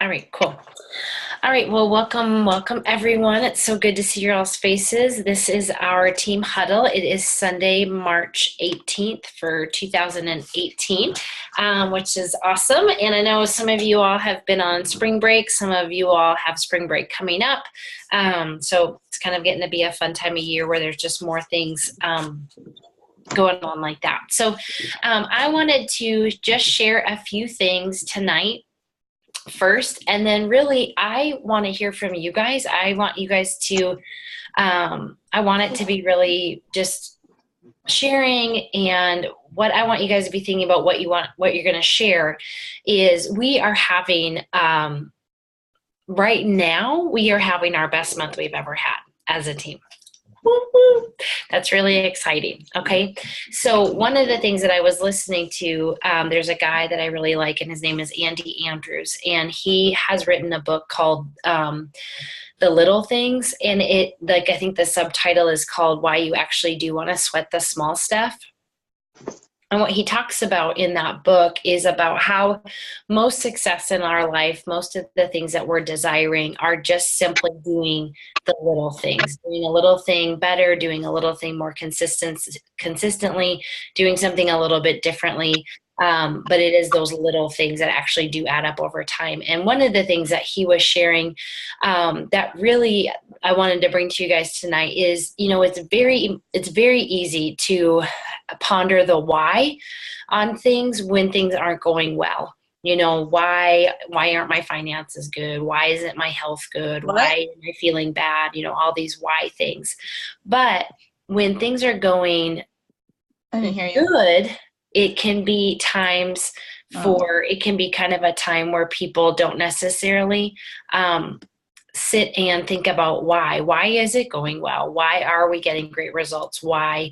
All right, cool. All right, well, welcome everyone. It's so good to see your all's faces. This is our team huddle. It is Sunday, March 18th for 2018, which is awesome. And I know some of you all have been on spring break. Some of you all have spring break coming up. So it's kind of getting to be a fun time of year where there's just more things going on like that. So I wanted to just share a few things tonight first, and then really I want to hear from you guys. I want you guys to I want it to be really just sharing, and what I want you guys to be thinking about, what you're going to share is we are having right now we are having our best month we've ever had as a team. Woo-hoo. That's really exciting. Okay. So one of the things that I was listening to, there's a guy that I really like, and his name is Andy Andrews, and he has written a book called The Little Things. And I think the subtitle is called Why You Actually Do Want to Sweat the Small Stuff. And what he talks about in that book is about how most success in our life, most of the things that we're desiring, are just simply doing the little things, doing a little thing better, doing a little thing more consistently, doing something a little bit differently. But it is those little things that actually do add up over time. And one of the things that he was sharing that really I wanted to bring to you guys tonight is, it's very easy to ponder the why on things when things aren't going well. Why aren't my finances good? Why isn't my health good? Why am I feeling bad? All these why things. But when things are going good, it can be times it can be kind of a time where people don't necessarily sit and think about why is it going well? Why are we getting great results? Why,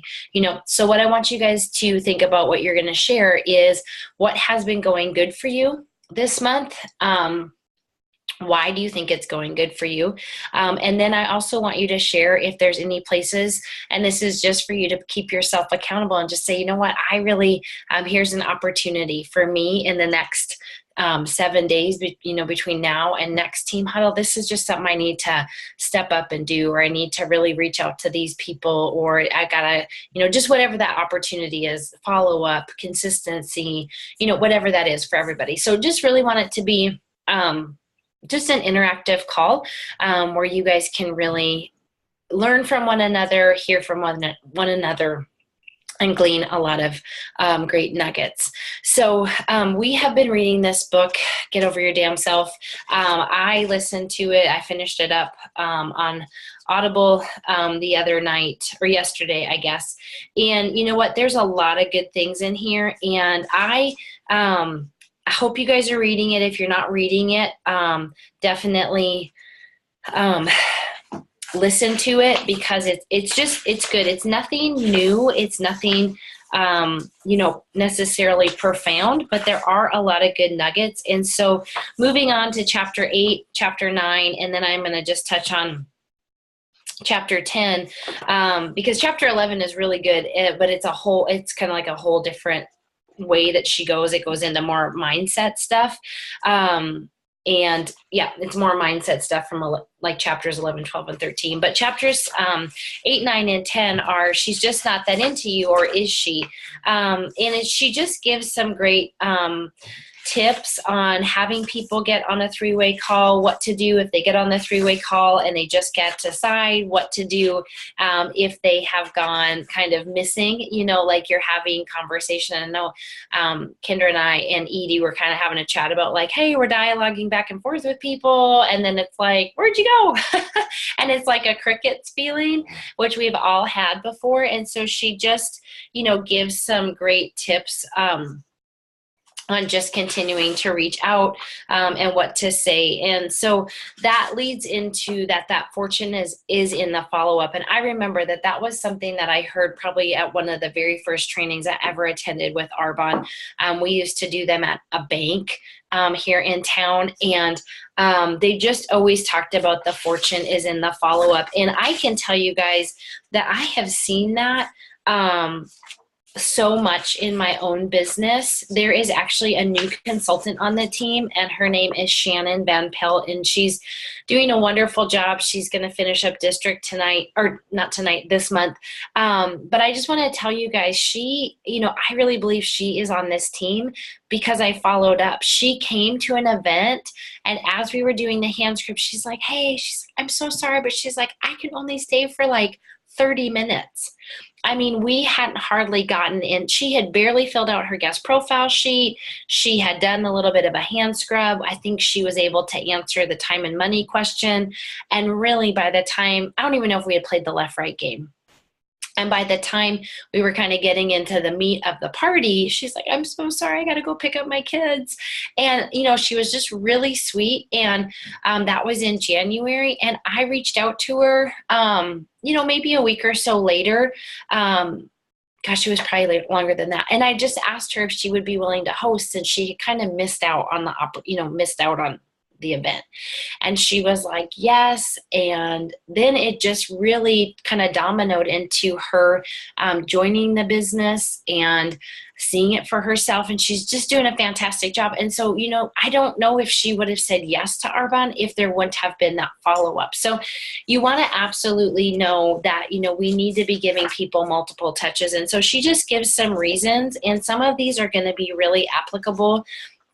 so what I want you guys to think about, what you're going to share, is what has been going good for you this month. Why do you think it's going good for you? And then I also want you to share if there's any places, and this is just for you to keep yourself accountable and just say, you know what, I really, here's an opportunity for me in the next 7 days, between now and next team huddle. This is just something I need to step up and do, or I need to really reach out to these people, or I gotta, just whatever that opportunity is, follow up, consistency, whatever that is for everybody. So just really want it to be just an interactive call where you guys can really learn from one another, hear from one another, and glean a lot of great nuggets. So we have been reading this book, Get Over Your Damn Self. I listened to it. I finished it up on Audible the other night, or yesterday, I guess. And you know what? There's a lot of good things in here. And I hope you guys are reading it. If you're not reading it, definitely listen to it, because it's good. It's nothing new. It's nothing, necessarily profound, but there are a lot of good nuggets. And so moving on to chapter 8, chapter 9, and then I'm going to just touch on chapter 10, because chapter 11 is really good, but it's kind of like a whole different way that she goes. It goes into more mindset stuff. And yeah, it's more mindset stuff from like chapters 11, 12, and 13. But chapters 8, 9, and 10 are she's just not that into you, or is she? And she just gives some great tips on having people get on a 3-way call, what to do if they get on the 3-way call and they just can't decide what to do, if they have gone kind of missing, like you're having conversation. I know Kendra and I and Edie were kind of having a chat about like, hey, we're dialoguing back and forth with people, and then it's like, where'd you go? And it's like a crickets feeling, which we've all had before. And so she just, gives some great tips on just continuing to reach out and what to say. And so that leads into that fortune is in the follow-up. And I remember that was something that I heard probably at one of the very first trainings I ever attended with Arbonne. We used to do them at a bank here in town, and they just always talked about the fortune is in the follow-up. And I can tell you guys that I have seen that so much in my own business. There is actually a new consultant on the team, and her name is Shannon Van Pelt, and she's doing a wonderful job. She's going to finish up district tonight, or not tonight, this month. But I just want to tell you guys, I really believe she is on this team because I followed up. She came to an event, and as we were doing the hand script, she's like, hey, I'm so sorry, but she's like, I can only stay for like 30 minutes. I mean, we hadn't hardly gotten in. She had barely filled out her guest profile sheet. She had done a little bit of a hand scrub. I think she was able to answer the time and money question. And really, by the time, I don't even know if we had played the left-right game. And by the time we were kind of getting into the meat of the party, she's like, I'm so sorry, I got to go pick up my kids. And, she was just really sweet. And that was in January. And I reached out to her, maybe a week or so later. Gosh, it was probably longer than that. And I just asked her if she would be willing to host. And she kind of missed out on the event. And she was like, yes. And then it just really kind of dominoed into her joining the business and seeing it for herself. And she's just doing a fantastic job. And so, I don't know if she would have said yes to Arbonne if there wouldn't have been that follow-up. So you want to absolutely know that, we need to be giving people multiple touches. And so she just gives some reasons, and some of these are going to be really applicable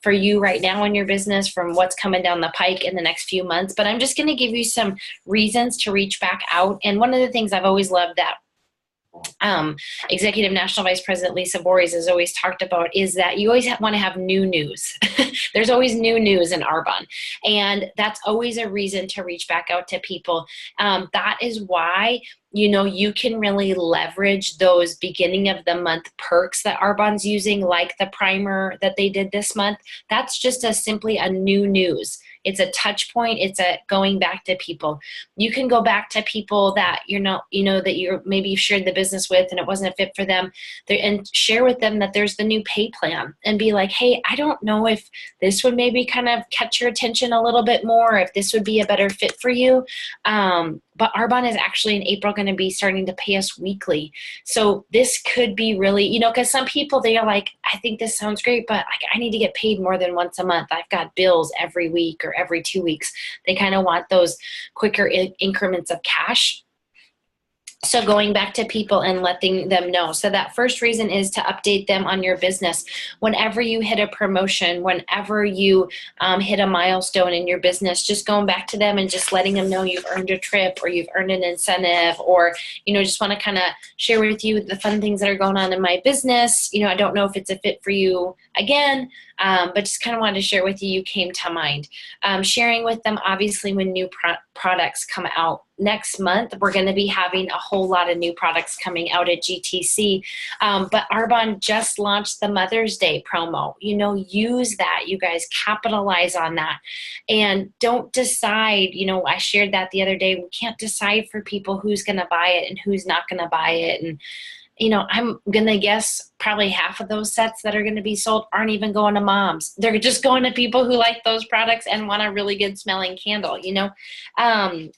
for you right now in your business from what's coming down the pike in the next few months. But I'm just going to give you some reasons to reach back out. And one of the things I've always loved that Executive National Vice President Lisa Voorhees has always talked about is that you always want to have new news. There's always new news in Arbonne, and that's always a reason to reach back out to people. That is why you can really leverage those beginning of the month perks that Arbonne's using, like the primer that they did this month. That's just simply a new news. It's a touch point. It's a going back to people. You can go back to people that that you're maybe you've shared the business with and it wasn't a fit for them, and share with them that there's the new pay plan, and be like, hey, I don't know if this would maybe kind of catch your attention a little bit more, if this would be a better fit for you. But Arbonne is actually in April going to be starting to pay us weekly. So this could be really, because some people, they are like, I think this sounds great, but I need to get paid more than once a month. I've got bills every week or every 2 weeks. They kind of want those quicker increments of cash. So going back to people and letting them know. So that first reason is to update them on your business. Whenever you hit a promotion, whenever you hit a milestone in your business, just going back to them and just letting them know you've earned a trip or you've earned an incentive, or, just want to kind of share with you the fun things that are going on in my business. I don't know if it's a fit for you again, but just kind of wanted to share with you came to mind. Sharing with them, obviously, when new products come out. Next month, we're going to be having a whole lot of new products coming out at GTC. But Arbonne just launched the Mother's Day promo. Use that. You guys capitalize on that. And don't decide, I shared that the other day. We can't decide for people who's going to buy it and who's not going to buy it. And I'm going to guess probably half of those sets that are going to be sold aren't even going to moms. They're just going to people who like those products and want a really good smelling candle,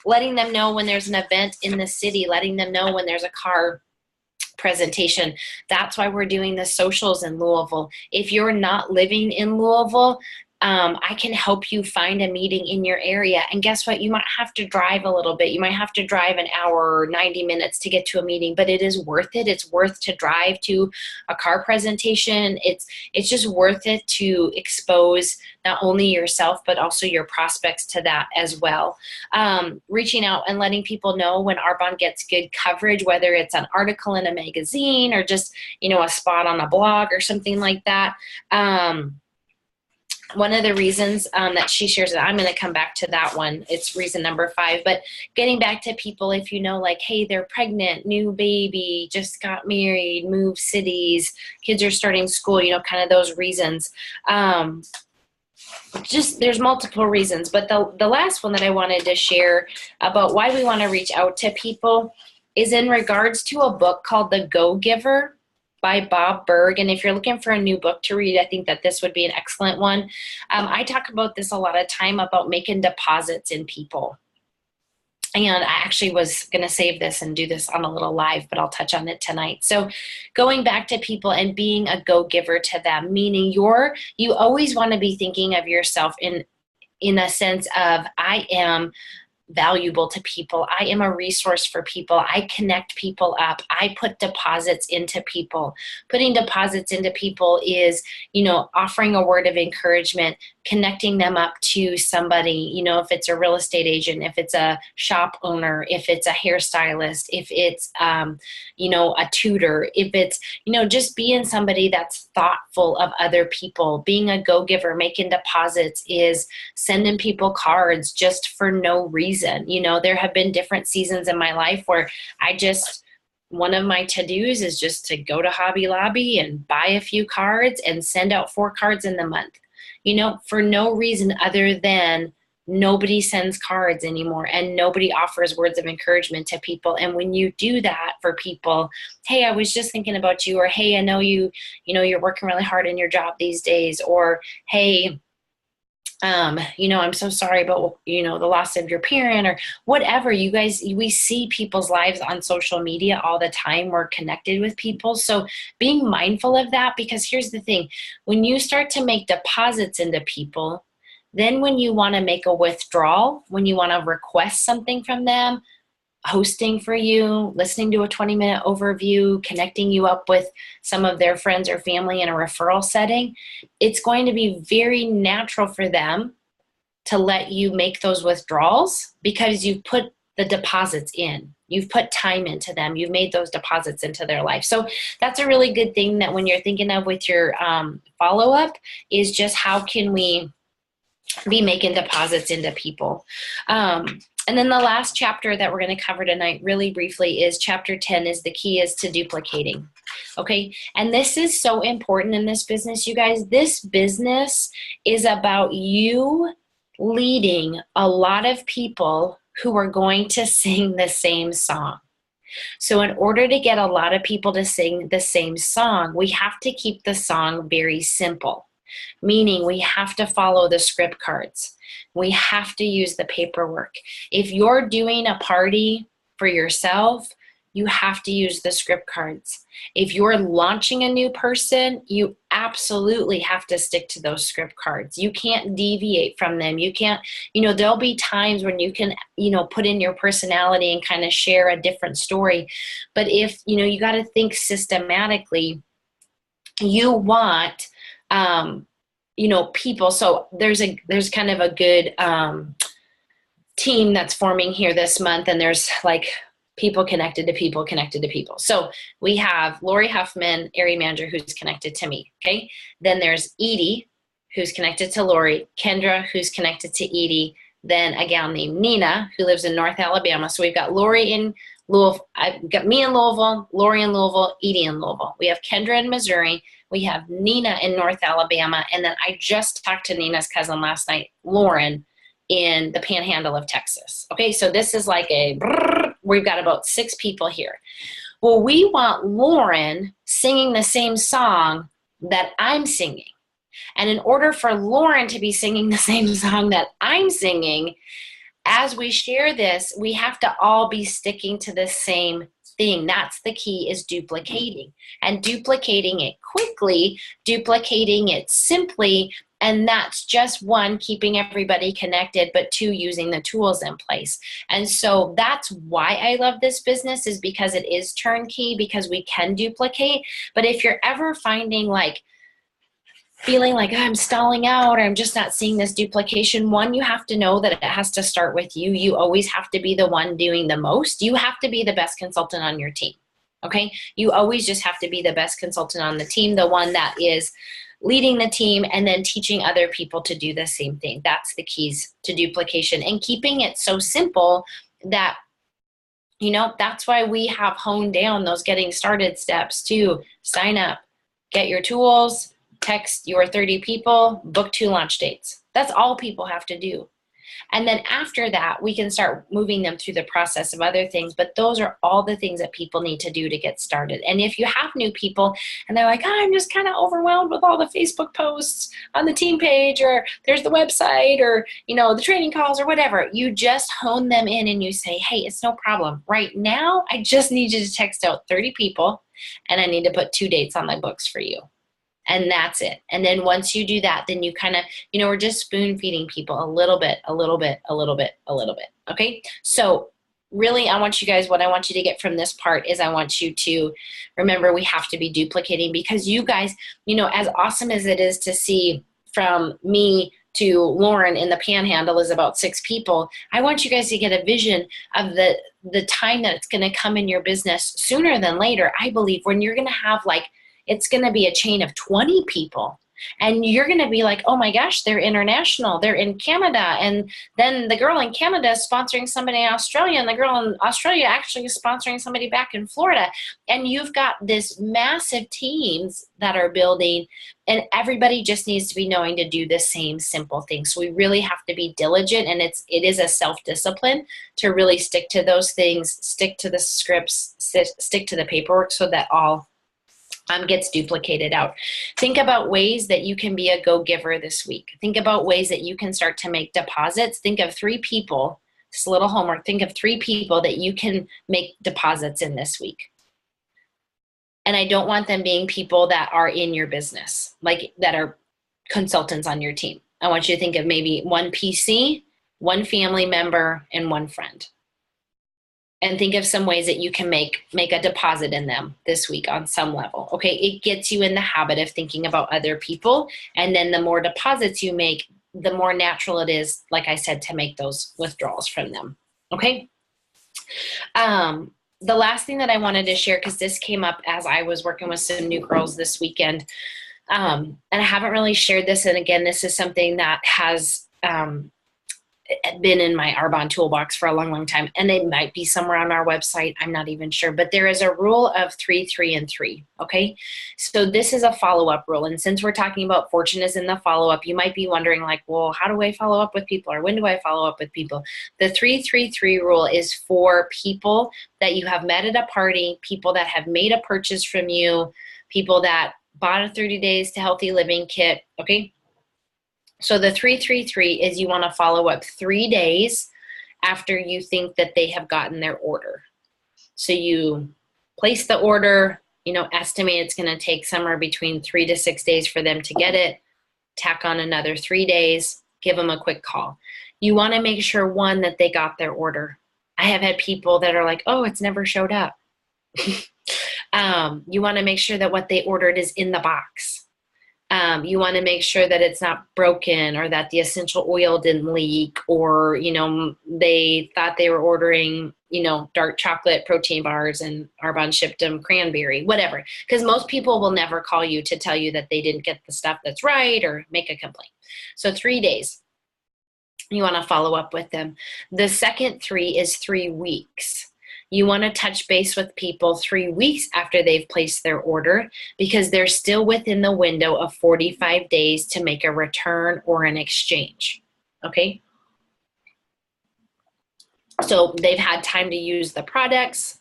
letting them know when there's an event in the city, letting them know when there's a car presentation. That's why we're doing the socials in Louisville. If you're not living in Louisville, I can help you find a meeting in your area. And guess what? You might have to drive a little bit. You might have to drive an hour or 90 minutes to get to a meeting, but it is worth it. It's worth to drive to a car presentation. It's just worth it to expose not only yourself, but also your prospects to that as well. Reaching out and letting people know when Arbonne gets good coverage, whether it's an article in a magazine or just, a spot on a blog or something like that. One of the reasons that she shares, that I'm going to come back to that one. It's reason number 5. But getting back to people, if like, hey, they're pregnant, new baby, just got married, moved cities, kids are starting school, kind of those reasons. There's multiple reasons. But the last one that I wanted to share about why we want to reach out to people is in regards to a book called The Go-Giver by Bob Berg. And if you're looking for a new book to read, I think that this would be an excellent one. I talk about this a lot of time about making deposits in people. And I actually was going to save this and do this on a little live, but I'll touch on it tonight. So going back to people and being a go-giver to them, meaning you always want to be thinking of yourself in a sense of, I am valuable to people. I am a resource for people. I connect people up. I put deposits into people. Putting deposits into people is, offering a word of encouragement, connecting them up to somebody, if it's a real estate agent, if it's a shop owner, if it's a hairstylist, if it's, a tutor, if it's, just being somebody that's thoughtful of other people. Being a go-giver, making deposits is sending people cards just for no reason. There have been different seasons in my life where one of my to-dos is just to go to Hobby Lobby and buy a few cards and send out 4 cards in the month, for no reason other than nobody sends cards anymore and nobody offers words of encouragement to people. And when you do that for people, hey, I was just thinking about you, or hey, I know you're working really hard in your job these days, or hey, I'm so sorry about, the loss of your parent, or whatever. You guys, we see people's lives on social media all the time. We're connected with people. So being mindful of that, because here's the thing, when you start to make deposits into people, then when you want to make a withdrawal, when you want to request something from them, hosting for you, listening to a 20-minute overview, connecting you up with some of their friends or family in a referral setting, it's going to be very natural for them to let you make those withdrawals because you've put the deposits in. You've put time into them. You've made those deposits into their life. So that's a really good thing that when you're thinking of with your follow-up is just how can we be making deposits into people. And then the last chapter that we're going to cover tonight really briefly is chapter 10 is the key is to duplicating. Okay. And this is so important in this business, you guys. This business is about you leading a lot of people who are going to sing the same song. So in order to get a lot of people to sing the same song, we have to keep the song very simple. Meaning we have to follow the script cards. We have to use the paperwork. If you're doing a party for yourself, you have to use the script cards. If you're launching a new person, you absolutely have to stick to those script cards. You can't deviate from them. You can't, there'll be times when you can, put in your personality and kind of share a different story. But if, you got to think systematically, you want, people. So there's kind of a good team that's forming here this month, and there's like people connected to people connected to people. So we have Lori Huffman, area manager, who's connected to me. Okay. Then there's Edie, who's connected to Lori, Kendra, who's connected to Edie, then a gal named Nina, who lives in North Alabama. So we've got Lori in Louisville. I've got me in Louisville, Lori in Louisville, Edie in Louisville. We have Kendra in Missouri. We have Nina in North Alabama. And then I just talked to Nina's cousin last night, Lauren, in the panhandle of Texas. Okay, so this is like we've got about 6 people here. Well, we want Lauren singing the same song that I'm singing. And in order for Lauren to be singing the same song that I'm singing, as we share this, we have to all be sticking to the same thing. That's the key, is duplicating, and duplicating it quickly, duplicating it simply. And that's just 1, keeping everybody connected, but 2, using the tools in place. And so that's why I love this business, is because it is turnkey, because we can duplicate. But if you're ever feeling like I'm stalling out, or I'm just not seeing this duplication, 1, you have to know that it has to start with you. You always have to be the one doing the most. You have to be the best consultant on your team. Okay. You always just have to be the best consultant on the team, the one that is leading the team and then teaching other people to do the same thing. That's the keys to duplication, and keeping it so simple that, that's why we have honed down those getting started steps to sign up, get your tools, text your 30 people, book 2 launch dates. That's all people have to do. And then after that, we can start moving them through the process of other things. But those are all the things that people need to do to get started. And if you have new people and they're like, oh, I'm just kind of overwhelmed with all the Facebook posts on the team page, or there's the website, or, the training calls or whatever, you just hone them in and you say, hey, it's no problem. Right now, I just need you to text out 30 people and I need to put 2 dates on my books for you. And that's it. And then once you do that, then you kind of, we're just spoon feeding people a little bit, a little bit, a little bit, a little bit. Okay. So really, what I want you to get from this part is I want you to remember we have to be duplicating, because you guys, as awesome as it is to see from me to Lauren in the Panhandle is about 6 people, I want you guys to get a vision of the time that it's going to come in your business sooner than later. I believe when you're going to have it's going to be a chain of 20 people. And you're going to be like, oh my gosh, they're international. They're in Canada. And then the girl in Canada is sponsoring somebody in Australia. And the girl in Australia actually is sponsoring somebody back in Florida. And you've got this massive teams that are building. And everybody just needs to be knowing to do the same simple thing. So we really have to be diligent. And it is a self-discipline to really stick to those things, stick to the scripts, stick to the paperwork, so that all gets duplicated out. Think about ways that you can be a go-giver this week. Think about ways that you can start to make deposits. Think of 3 people, just a little homework. Think of 3 people that you can make deposits in this week. And I don't want them being people that are in your business, like that are consultants on your team. I want you to think of maybe 1 PC, 1 family member, and 1 friend. And think of some ways that you can make a deposit in them this week on some level. Okay, it gets you in the habit of thinking about other people. And then the more deposits you make, the more natural it is, like I said, to make those withdrawals from them. Okay. The last thing that I wanted to share, because this came up as I was working with some new girls this weekend, and I haven't really shared this. And again, this is something that has been in my Arbonne toolbox for a long, long time. And it might be somewhere on our website. I'm not even sure. But there is a rule of 3, 3, and 3. Okay. So this is a follow-up rule. And since we're talking about fortune is in the follow-up, you might be wondering well, how do I follow up with people, or when do I follow up with people? The 3, 3, 3 rule is for people that you have met at a party, people that have made a purchase from you, people that bought a 30 days to healthy living kit. Okay. So the 3, 3, 3 is you want to follow up 3 days after you think that they have gotten their order. So you place the order, estimate it's going to take somewhere between 3 to 6 days for them to get it. Tack on another 3 days, give them a quick call. You want to make sure, 1, that they got their order. I have had people that are like, oh, it's never showed up. You want to make sure that what they ordered is in the box. You want to make sure that it's not broken, or that the essential oil didn't leak, or, they thought they were ordering, dark chocolate protein bars and Arbonne shipped them cranberry, whatever. Because most people will never call you to tell you that they didn't get the stuff that's right or make a complaint. So 3 days, you want to follow up with them. The second 3 is 3 weeks. You want to touch base with people 3 weeks after they've placed their order, because they're still within the window of 45 days to make a return or an exchange. Okay. So they've had time to use the products,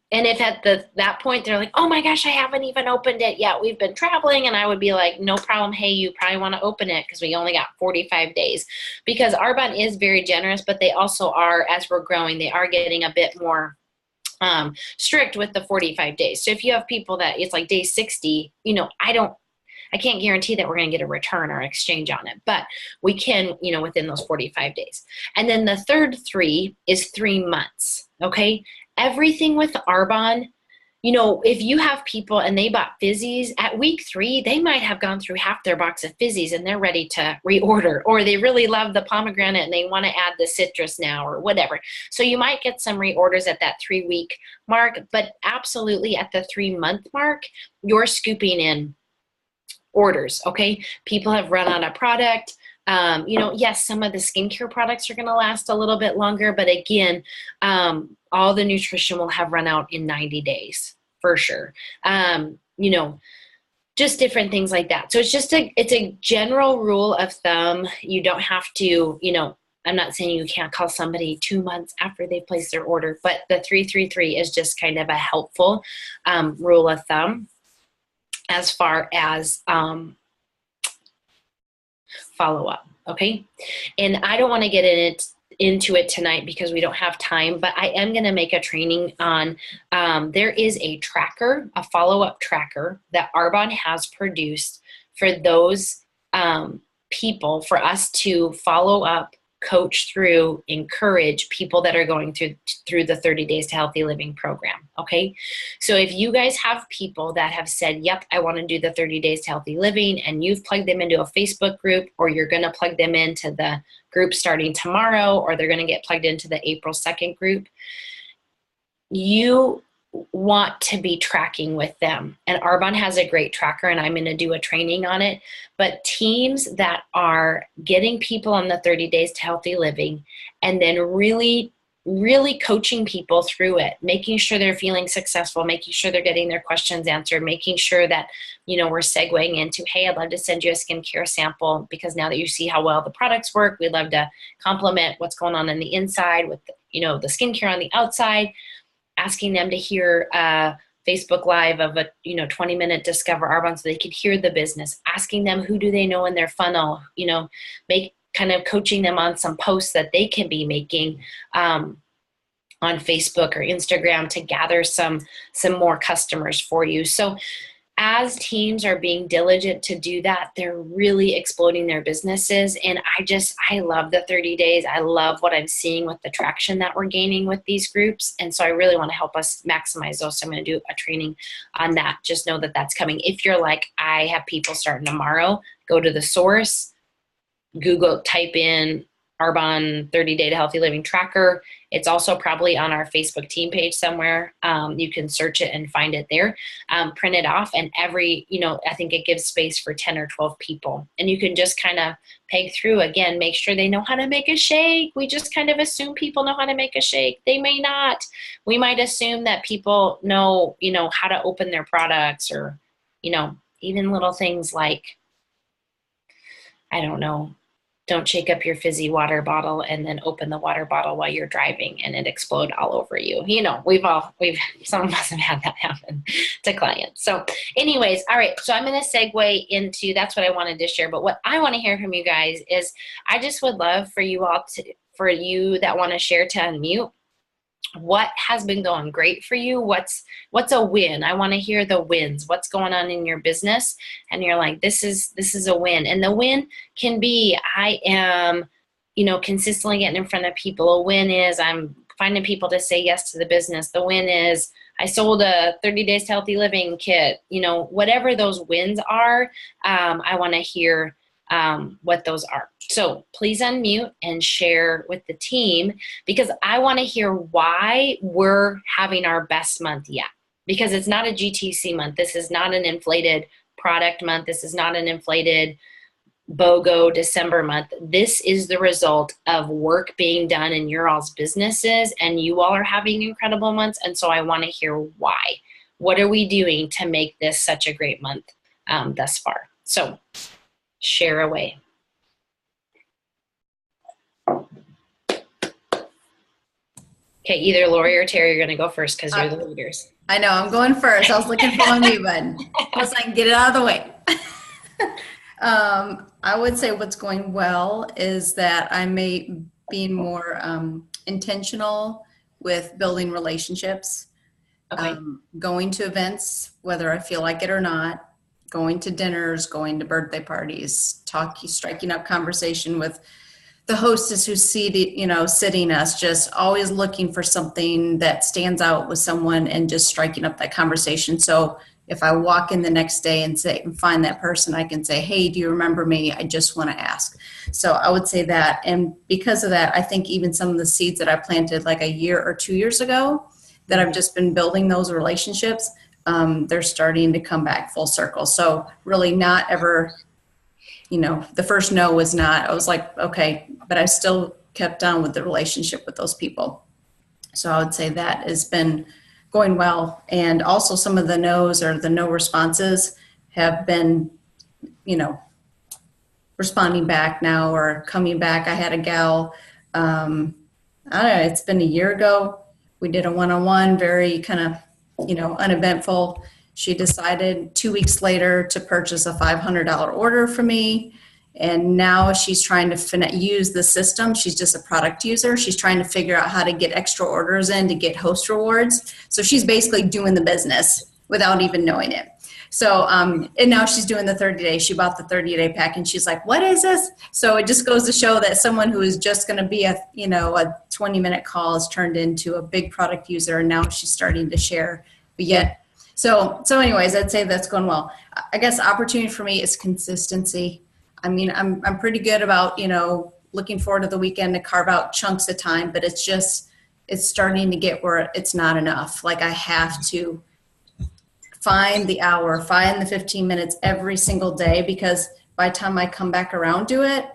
and if at that point they're like, oh my gosh, I haven't even opened it yet, we've been traveling, and I would be like, no problem. Hey, you probably want to open it because we only got 45 days. Because Arbonne is very generous, but they also are, as we're growing, they are getting a bit more strict with the 45 days. So if you have people that it's like day 60, I can't guarantee that we're going to get a return or exchange on it, but we can, within those 45 days. And then the third 3 is 3 months. Okay. Everything with Arbonne, if you have people and they bought fizzies at week 3, they might have gone through half their box of fizzies and they're ready to reorder, or they really love the pomegranate and they want to add the citrus now, or whatever. So you might get some reorders at that 3-week mark, but absolutely at the 3-month mark, you're scooping in orders. Okay. People have run out of product. Yes, some of the skincare products are going to last a little bit longer, but again, all the nutrition will have run out in 90 days for sure. just different things like that. So it's a general rule of thumb. You don't have to, I'm not saying you can't call somebody 2 months after they place their order, but the 333 is just kind of a helpful rule of thumb as far as follow up. Okay. And I don't want to get into it tonight because we don't have time, but I am going to make a training on, there is a tracker, a follow-up tracker that Arbonne has produced for those people, for us to follow up, coach through, encourage people that are going through the 30 Days to Healthy Living program. Okay. So if you guys have people that have said, yep, I want to do the 30 Days to Healthy Living, and you've plugged them into a Facebook group, or you're going to plug them into the group starting tomorrow, or they're going to get plugged into the April 2nd group, you want to be tracking with them. And Arbonne has a great tracker, and I'm going to do a training on it. But teams that are getting people on the 30 Days to Healthy Living and then really coaching people through it, making sure they're feeling successful, making sure they're getting their questions answered, making sure that, we're segueing into, hey, I'd love to send you a skincare sample because now that you see how well the products work, we'd love to complement what's going on the inside with, the skincare on the outside. Asking them to hear Facebook Live of a 20-minute Discover Arbonne so they could hear the business. Asking them who do they know in their funnel. Make kind of coaching them on some posts that they can be making on Facebook or Instagram to gather some more customers for you. So as teams are being diligent to do that, they're really exploding their businesses. And I love the 30 days. I love what I'm seeing with the traction that we're gaining with these groups. And so I really want to help us maximize those. So I'm going to do a training on that. Just know that that's coming. If you're like, I have people starting tomorrow, go to the source, Google, type in Arbonne 30 Day to Healthy Living Tracker. It's also probably on our Facebook team page somewhere. You can search it and find it there. Print it off, and I think it gives space for 10 or 12 people. And you can just kind of peg through again, make sure they know how to make a shake. We just kind of assume people know how to make a shake. They may not. We might assume that people know, how to open their products, or, even little things like, I don't know, don't shake up your fizzy water bottle and then open the water bottle while you're driving and it explode all over you. Some of us have had that happen to clients. So anyways, all right. So I'm going to segue into, that's what I wanted to share. But what I want to hear from you guys is, I just would love for you that want to share, to unmute. What has been going great for you? What's a win? I want to hear the wins. What's going on in your business? And you're like, this is a win. And the win can be, I am, consistently getting in front of people. A win is I'm finding people to say yes to the business. The win is I sold a 30 Days to Healthy Living kit. Whatever those wins are, I want to hear what those are. So please unmute and share with the team, because I want to hear why we're having our best month yet. Because it's not a GTC month. This is not an inflated product month. This is not an inflated BOGO December month. This is the result of work being done in your all's businesses, and you all are having incredible months. And so I want to hear why. What are we doing to make this such a great month thus far? So share away. Okay, either Lori or Terry are going to go first because you're the leaders. I know, I'm going first. I was looking for my mute button. Plus I can get it out of the way. I would say what's going well is that I may be more intentional with building relationships, going to events, whether I feel like it or not, going to dinners, going to birthday parties, striking up conversation with the hostess who's sitting us, just always looking for something that stands out with someone and just striking up that conversation. So if I walk in the next day and find that person, I can say, hey, do you remember me? I just want to ask. So I would say that. And because of that, I think even some of the seeds that I planted like a year or 2 years ago, that I've just been building those relationships, they're starting to come back full circle. So really not ever, the first no was not, I was like, okay, but I still kept on with the relationship with those people. So I would say that has been going well. And also some of the no's or the no responses have been, responding back now or coming back. I had a gal, I don't know, it's been a year ago. We did a one-on-one, very kind of, uneventful. She decided 2 weeks later to purchase a $500 order from me. And now she's trying to use the system. She's just a product user. She's trying to figure out how to get extra orders in to get host rewards. So she's basically doing the business without even knowing it. So, and now she's doing the 30-day. She bought the 30-day pack and she's like, what is this? So it just goes to show that someone who is just going to be a 20-minute call has turned into a big product user. And now she's starting to share. But yet, so anyways, I'd say that's going well. I guess opportunity for me is consistency. I mean, I'm pretty good about, looking forward to the weekend to carve out chunks of time, but it's starting to get where it's not enough. Like I have to find the hour, find the 15 minutes every single day, because by the time I come back around to it,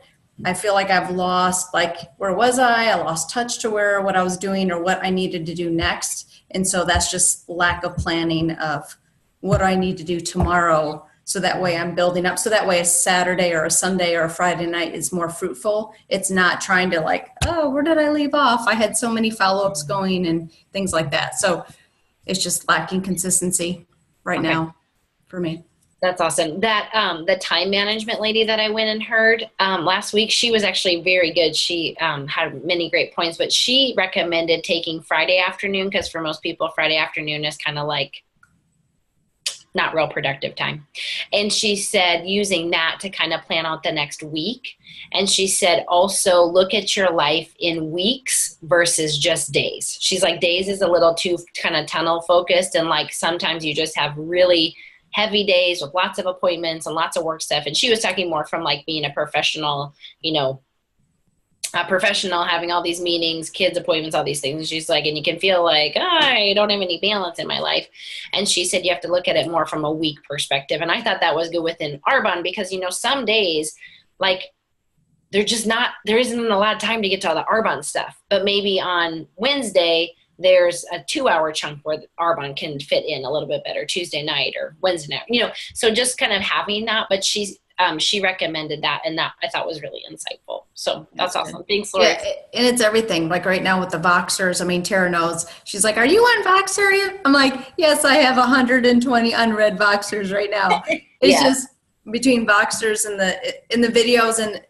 I feel like I've lost, where was I? I lost touch to what I was doing or what I needed to do next. And so that's just lack of planning of what do I need to do tomorrow. So that way I'm building up. So that way a Saturday or a Sunday or a Friday night is more fruitful. It's not trying to where did I leave off? I had so many follow-ups going and things like that. So it's just lacking consistency right now for me. That's awesome. That the time management lady that I went and heard last week, she was actually very good. She had many great points, but she recommended taking Friday afternoon, because for most people, Friday afternoon is kind of not real productive time. And she said using that to kind of plan out the next week. And she said also look at your life in weeks versus just days. She's like, days is a little too kind of tunnel focused. And sometimes you just have really heavy days with lots of appointments and lots of work stuff. And she was talking more from being a professional, having all these meetings, kids appointments, all these things. And she's like, and you can feel I don't have any balance in my life. And she said, you have to look at it more from a week perspective. And I thought that was good within Arbonne, because, some days, there isn't a lot of time to get to all the Arbonne stuff, but maybe on Wednesday, there's a 2-hour chunk where Arbonne can fit in a little bit better, Tuesday night or Wednesday night, so just kind of having that. But she recommended that, and that I thought was really insightful. So that's awesome. Thanks, Lori. Yeah, and it's everything. Right now with the Voxers, I mean, Tara knows. She's like, are you on Voxer? I'm like, yes, I have 120 unread Voxers right now. It's just between Voxers and the videos and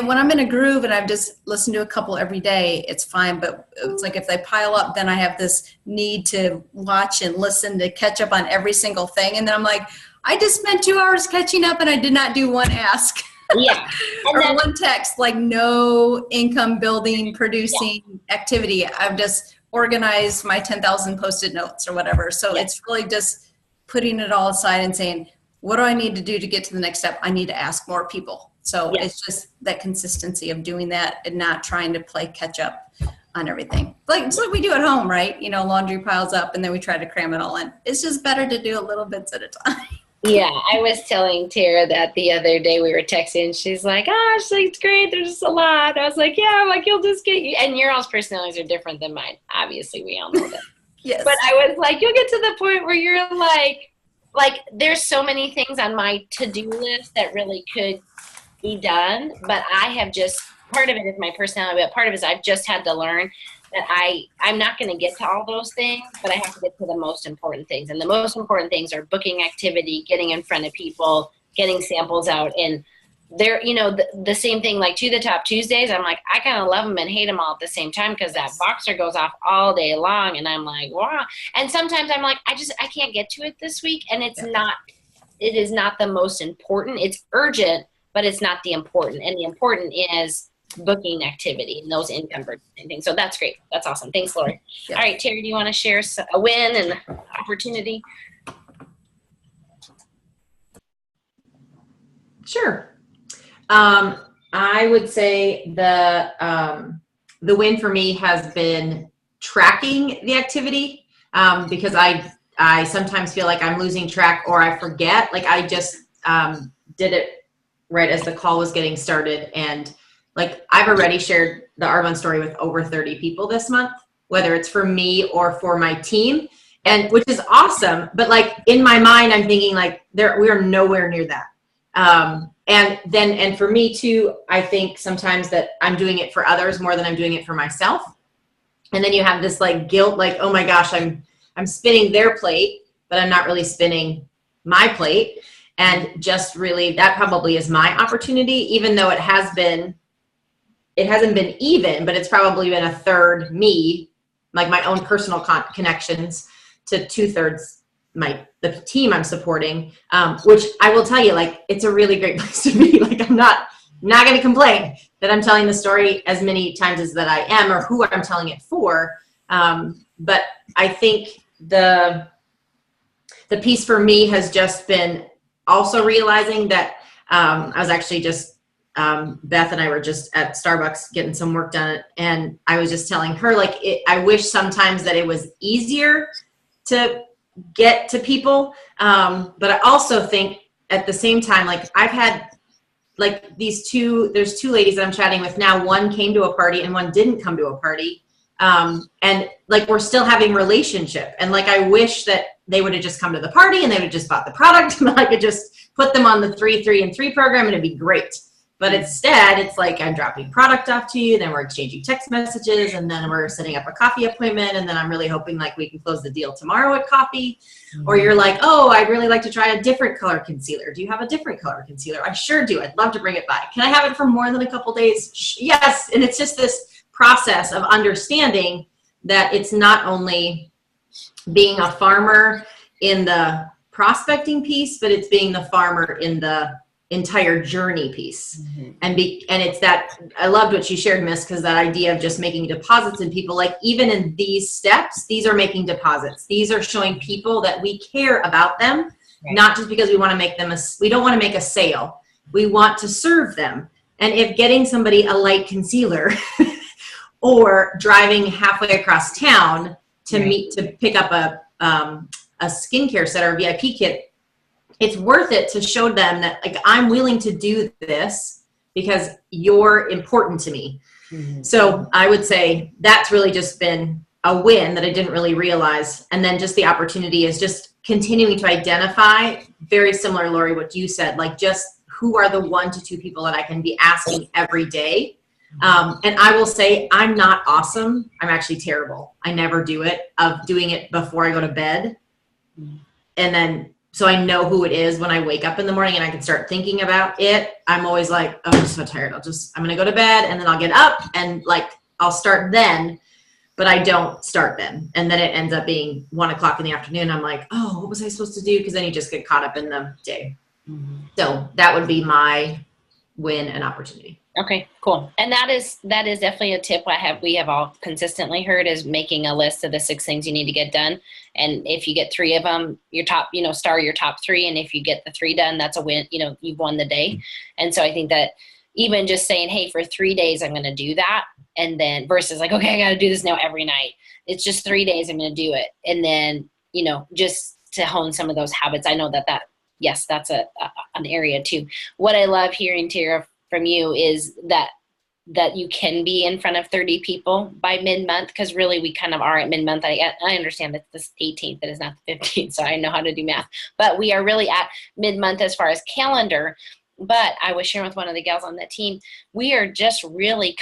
when I'm in a groove and I've just listened to a couple every day, it's fine. But it's if they pile up, then I have this need to watch and listen to catch up on every single thing. And then I'm like, I just spent 2 hours catching up and I did not do one ask. Yeah. Or one text, no income building, producing activity. I've just organized my 10,000 Post-it notes or whatever. So it's really just putting it all aside and saying, what do I need to do to get to the next step? I need to ask more people. So it's just that consistency of doing that and not trying to play catch up on everything. It's like we do at home, right? Laundry piles up and then we try to cram it all in. It's just better to do a little bits at a time. Yeah, I was telling Tara that the other day. We were texting, and she's like, it's great. There's just a lot. I was like, yeah, you'll just get you. And your all's personalities are different than mine. Obviously, we all know that. Yes. But I was like, you'll get to the point where you're there's so many things on my to-do list that really could be done. But I have part of it is my personality, but part of it is I've just had to learn that I'm not going to get to all those things, but I have to get to the most important things. And the most important things are booking activity, getting in front of people, getting samples out. And they're, the same thing, To the Top Tuesdays, I'm like, I kind of love them and hate them all at the same time, because that Voxer goes off all day long. And I'm like, wow. And sometimes I'm like, I can't get to it this week. And it is not the most important. It's urgent, but it's not the important. And the important is booking activity and those income producing things. So that's great. That's awesome. Thanks, Lori. Yeah. All right, Terry, do you want to share a win and opportunity? Sure. I would say the win for me has been tracking the activity, because I sometimes feel like I'm losing track or I forget. I just did it right as the call was getting started, and I've already shared the Arbonne story with over 30 people this month, whether it's for me or for my team. and which is awesome. But like in my mind, I'm thinking like we are nowhere near that. And for me too, I think sometimes that I'm doing it for others more than I'm doing it for myself. And then you have this like guilt, like, oh my gosh, I'm spinning their plate, but I'm not really spinning my plate. And just really, that probably is my opportunity, even though it hasn't been even, but it's probably been a third me, like my own personal connections, to 2/3 the team I'm supporting, which I will tell you, like, it's a really great place to be. Like, I'm not going to complain that I'm telling the story as many times as that I am, or who I'm telling it for. But I think the piece for me has just been also realizing that I was actually just, Beth and I were just at Starbucks getting some work done, and I was just telling her, like, I wish sometimes that it was easier to get to people. But I also think at the same time, like, I've had like there's two ladies that I'm chatting with now. One came to a party and one didn't come to a party. And like, we're still having relationship. And like, I wish that they would have just come to the party and they would have just bought the product and I could just put them on the 3, 3, and 3 program and it'd be great. But instead, it's like I'm dropping product off to you, then we're exchanging text messages, and then we're setting up a coffee appointment, and then I'm really hoping like we can close the deal tomorrow at coffee. Mm-hmm. Or you're like, oh, I'd really like to try a different color concealer. Do you have a different color concealer? I sure do. I'd love to bring it by. Can I have it for more than a couple days? Yes. And it's just this process of understanding that it's not only being a farmer in the prospecting piece, but it's being the farmer in the entire journey piece. Mm-hmm. And it's that, I loved what you shared, Miss, because that idea of just making deposits in people, like even in these steps, these are making deposits. These are showing people that we care about them, right. Not just because we want to make them we don't want to make a sale. We want to serve them. And if getting somebody a light concealer or driving halfway across town to pick up a skincare set or a VIP kit, it's worth it to show them that, like, I'm willing to do this because you're important to me. Mm-hmm. So I would say that's really just been a win that I didn't really realize. And then just the opportunity is just continuing to identify, very similar, Lori, what you said, like just who are the 1 to 2 people that I can be asking every day. And I will say I'm not awesome. I'm actually terrible. I never do it, of doing it before I go to bed. And then, so I know who it is when I wake up in the morning and I can start thinking about it. I'm always like, oh, I'm so tired. I'm going to go to bed and then I'll get up and like, I'll start then, but I don't start then. And then it ends up being 1 o'clock in the afternoon. I'm like, oh, what was I supposed to do? Cause then you just get caught up in the day. Mm-hmm. So that would be my win and opportunity. Okay, cool. And that is definitely a tip we have all consistently heard, is making a list of the 6 things you need to get done. And if you get 3 of them, star your top 3. And if you get the 3 done, that's a win. You've won the day. And so I think that even just saying, hey, for 3 days, I'm going to do that. And then versus like, okay, I got to do this now every night. It's just 3 days I'm going to do it. And then, just to hone some of those habits. I know yes, that's an area too. What I love hearing, Tara, from you is that you can be in front of 30 people by mid-month, because really we kind of are at mid-month. I understand that it's the 18th, it is not the 15th, so I know how to do math. But we are really at mid-month as far as calendar. But I was sharing with one of the gals on that team, we are just really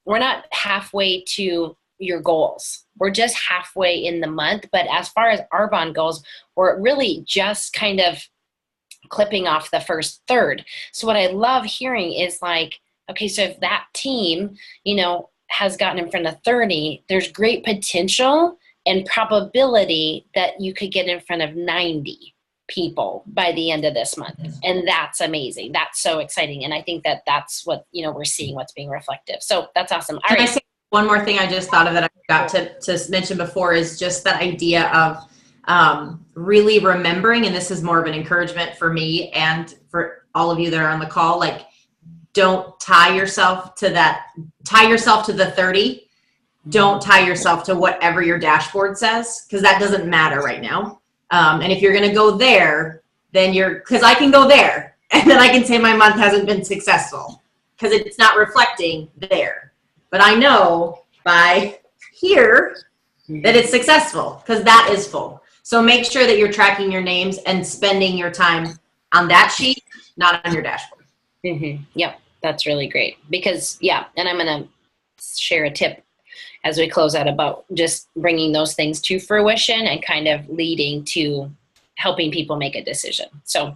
we're not halfway to your goals. We're just halfway in the month. But as far as Arbonne goes, we're really just kind of clipping off the first third. So what I love hearing is like, okay, so if that team, has gotten in front of 30, there's great potential and probability that you could get in front of 90 people by the end of this month. And that's amazing. That's so exciting. And I think that that's what, we're seeing, what's being reflective. So that's awesome. All Can right. I say one more thing I just thought of that I forgot to mention before, is just that idea of really remembering, and this is more of an encouragement for me and for all of you that are on the call, like, don't tie yourself to the 30. Don't tie yourself to whatever your dashboard says, because that doesn't matter right now. And if you're going to go there, then because I can go there and then I can say my month hasn't been successful because it's not reflecting there. But I know by here, that it's successful, because that is full. So make sure that you're tracking your names and spending your time on that sheet, not on your dashboard. Yep, that's really great. Because, and I'm going to share a tip as we close out about just bringing those things to fruition and kind of leading to helping people make a decision. So,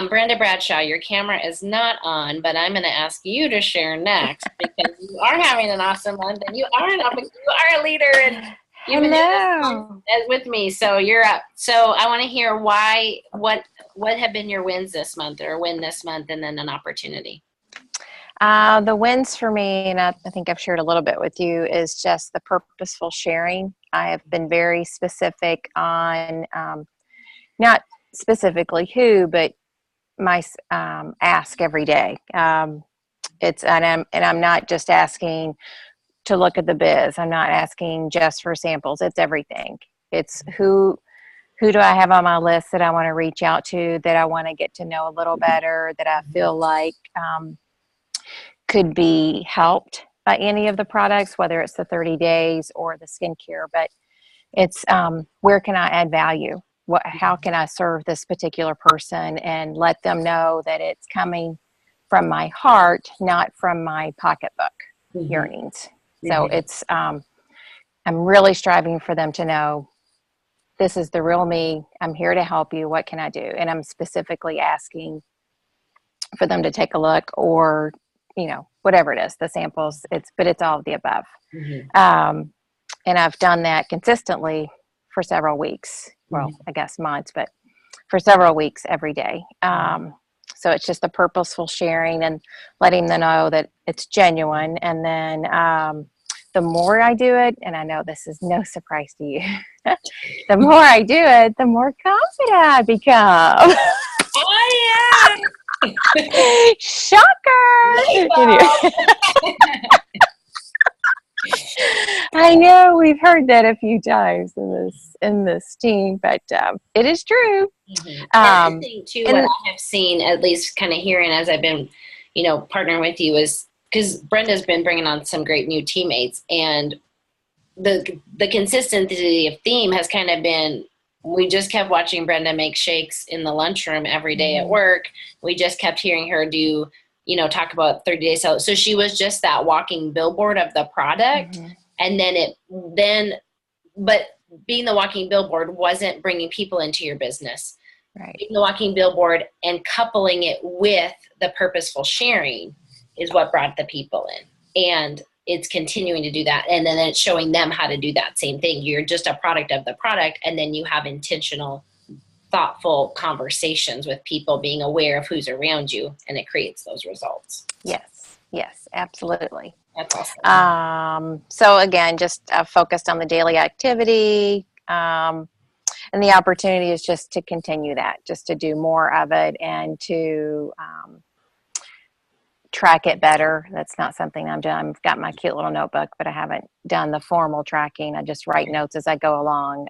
Brenda Bradshaw, your camera is not on, but I'm going to ask you to share next because you are having an awesome month and you are a leader and you've been doing this month with me. So you're up. So I want to hear what have been your wins this month or win this month, and then an opportunity. The wins for me, and I think I've shared a little bit with you, is just the purposeful sharing. I have been very specific on, not specifically who, but my ask every day. I'm not just asking to look at the biz. I'm not asking just for samples. It's everything. It's who do I have on my list that I want to reach out to, that I want to get to know a little better, that I feel like could be helped by any of the products, whether it's the 30 days or the skincare. But it's where can I add value? How can I serve this particular person and let them know that it's coming from my heart, not from my pocketbook yearnings. So it's I'm really striving for them to know this is the real me. I'm here to help you. What can I do? And I'm specifically asking for them to take a look, or whatever it is, the samples. But it's all of the above. And I've done that consistently for several weeks. Well, I guess months, but for several weeks every day. So it's just a purposeful sharing and letting them know that it's genuine. And then the more I do it, and I know this is no surprise to you, the more I do it, the more confident I become. Oh, yeah. Shocker. I know we've heard that a few times in this team, but it is true. I think too, what I have seen, at least kind of hearing as I've been, partnering with you, is because Brenda's been bringing on some great new teammates, and the consistency of theme has kind of been. We just kept watching Brenda make shakes in the lunchroom every day at work. We just kept hearing her do, talk about 30 days. So she was just that walking billboard of the product. And but being the walking billboard wasn't bringing people into your business. Right. Being the walking billboard and coupling it with the purposeful sharing is what brought the people in. And it's continuing to do that. And then it's showing them how to do that same thing. You're just a product of the product. And then you have intentional, thoughtful conversations with people, being aware of who's around you, and it creates those results. Yes, absolutely. That's awesome. So again, just focused on the daily activity. And the opportunity is just to continue that, just to do more of it and to track it better. That's not something I'm doing. I've got my cute little notebook, but I haven't done the formal tracking. I just write notes as I go along.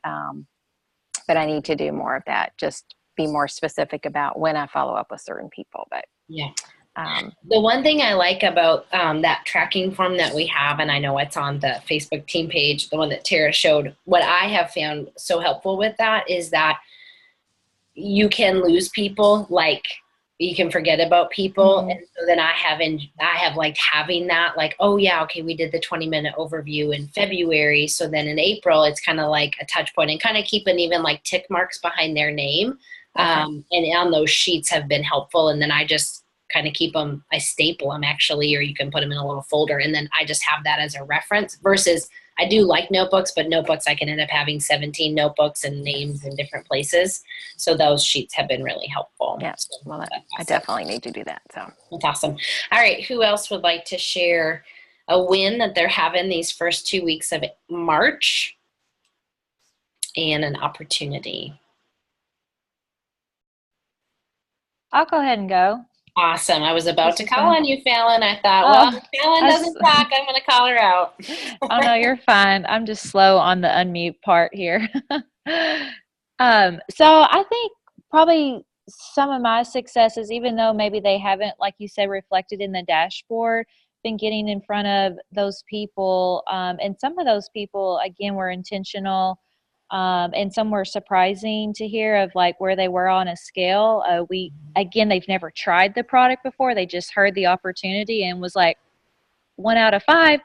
But I need to do more of that. Just be more specific about when I follow up with certain people. But the one thing I like about that tracking form that we have, and I know it's on the Facebook team page, the one that Tara showed, what I have found so helpful with that is that you can lose people, like you can forget about people. And so then I have liked having that, like, oh yeah, okay, we did the 20-minute overview in February. So then in April, it's kind of like a touch point, and kind of keeping even like tick marks behind their name. And on those sheets have been helpful. And then I just kind of keep them, I staple them actually, or you can put them in a little folder. And then I just have that as a reference versus I do like notebooks, but notebooks, I can end up having 17 notebooks and names in different places. So those sheets have been really helpful. Yes, So well, I definitely need to do that. So that's awesome. All right. Who else would like to share a win that they're having these first 2 weeks of March and an opportunity? I'll go ahead and go. Awesome. I was about to call on you, Fallon. I thought, well, if Fallon doesn't talk, I'm going to call her out. Oh, no, you're fine. I'm just slow on the unmute part here. So I think probably some of my successes, even though maybe they haven't, like you said, reflected in the dashboard, been getting in front of those people. And some of those people, again, were intentional. And some were surprising to hear of like where they were on a scale. Again, they've never tried the product before. They just heard the opportunity and was like, 1 out of 5,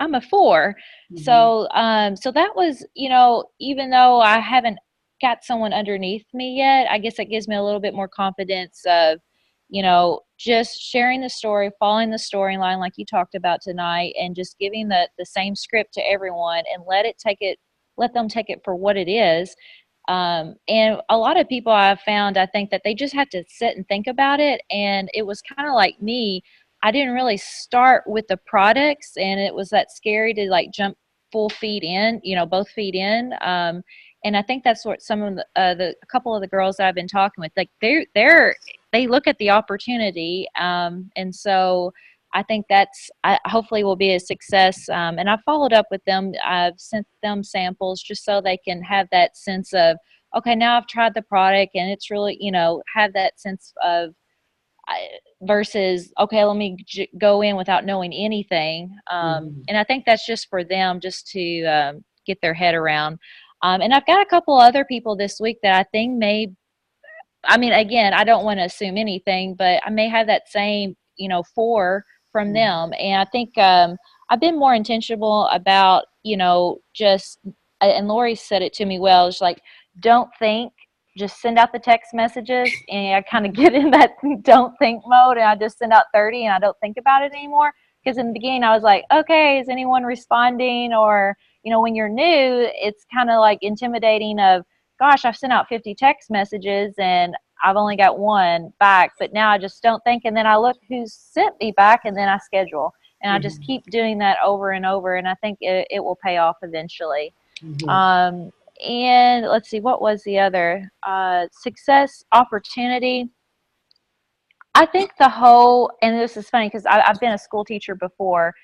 I'm a 4. So that was, even though I haven't got someone underneath me yet, I guess it gives me a little bit more confidence of, just sharing the story, following the storyline like you talked about tonight, and just giving the same script to everyone and let them take it for what it is. And a lot of people I've found, I think that they just have to sit and think about it. And it was kind of like me. I didn't really start with the products, and it was that scary to like jump full feet in, both feet in. And I think that's what some of a couple of the girls that I've been talking with, like they look at the opportunity. And so I think hopefully will be a success. And I've followed up with them. I've sent them samples just so they can have that sense of, okay, now I've tried the product and it's really, have that sense of, versus, okay, let me go in without knowing anything. And I think that's just for them just to get their head around. And I've got a couple other people this week that I think again, I don't want to assume anything, but I may have that same, 4 from them. And I think I've been more intentional about, just, and Lori said it to me well, it's like, don't think, just send out the text messages. And I kind of get in that don't think mode, and I just send out 30 and I don't think about it anymore. Because in the beginning I was like, okay, is anyone responding? Or, when you're new, it's kind of like intimidating of, gosh, I've sent out 50 text messages and I've only got 1 back. But now I just don't think, and then I look who's sent me back, and then I schedule. And I just keep doing that over and over, and I think it will pay off eventually. And let's see, what was the other? Success, opportunity. I think and this is funny because I've been a school teacher before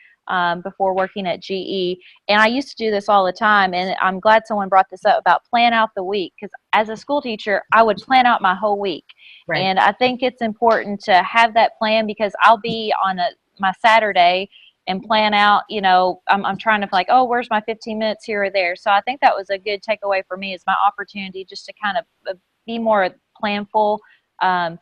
working at GE, and I used to do this all the time, and I'm glad someone brought this up about plan out the week, because as a school teacher, I would plan out my whole week. Right. And I think it's important to have that plan, because I'll be on my Saturday and plan out, I'm trying to like, oh, where's my 15 minutes here or there? So I think that was a good takeaway for me, is my opportunity just to kind of be more planful,